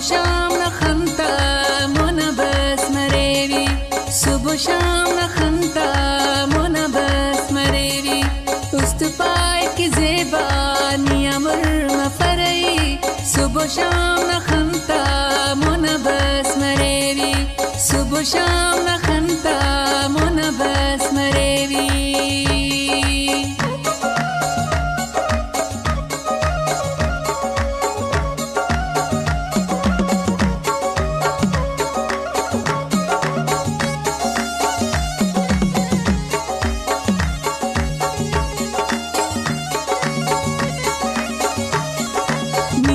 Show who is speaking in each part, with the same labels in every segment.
Speaker 1: शाम नखंता मोना बस मरेवी सुबह शाम नखंता मोना बस मरेवी उस्त पाय की ज़ेबानी अमर मफरई सुबह शाम नखंता मोना बस मरेवी सुबह शाम नखंता मोना बस मरेवी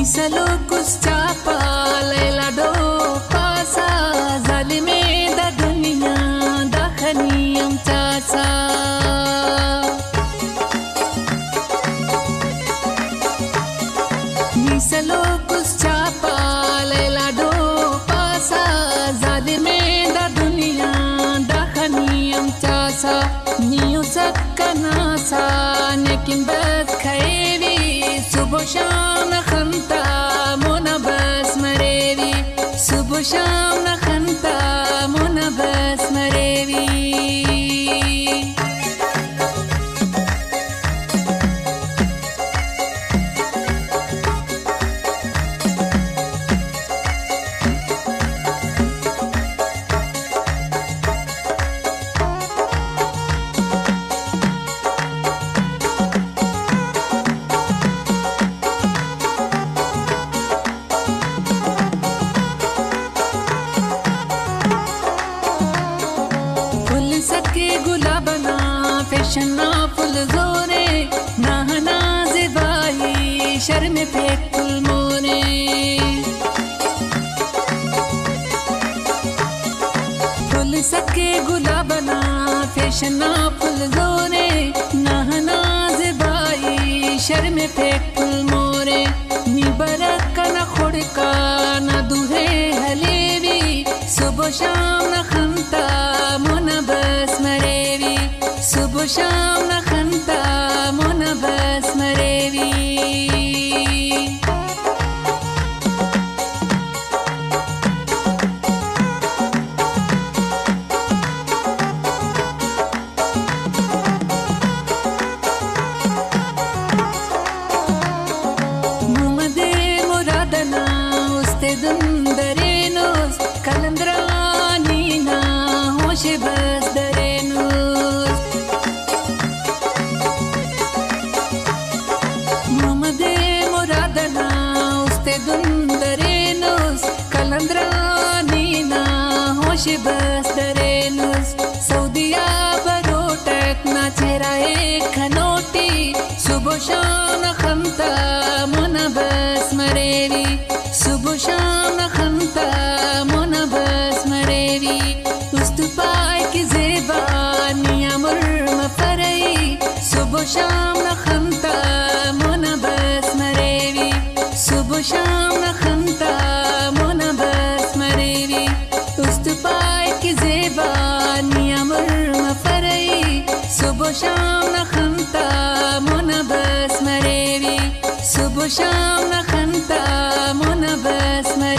Speaker 1: Salo kuscapa lela do pasa zalime da dunia da khaniyam tasa Salo kuscapa lela do pasa zalime da dunia da khaniyam tasa niyo sakana sa nekin bad khaevi subo sham khanta Mona बस मरेवी सुबह शाम नखंता मोना बस मरेवी सके गुलाबना फैशना full जोरे नाहना ज़िबाई शर्म फेंक full मोरे full सके गुलाबना फैशना फुल जोरे नाहना ज़िबाई शर्म फेंक फुल मोरे निबरक न खुड़का न दुहे हलेवी सुबह शाम नखंता मोना बस मरेवी सुबह शाम नखंता मोना बस मरेवी मुमदे मुरादना उस्ते दुंदरेनोस कलंद्रानी ना होश बस दरेनोस मुमदे मुरादना उस्ते दुंदरेनोस कलंद्रानी ना होश बस दरेनोस सऊदिया बरोटक ना चेहराए खनोटी सुबह शाम नखंता मोना बस मरेवी सुबह शाम नखंता मोना बस मरेवी उस्त पाय की ज़ेबानी अमर मफरई सुबह शाम नखंता मोना बस मरेवी सुबह शाम नखंता मोना बस मरेवी उस्त पाय की ज़ेबानी अमर मफरई सुबह शाम नखंता मोना बस मरेवी सुबह शाम नखंता मोना बस मरेवी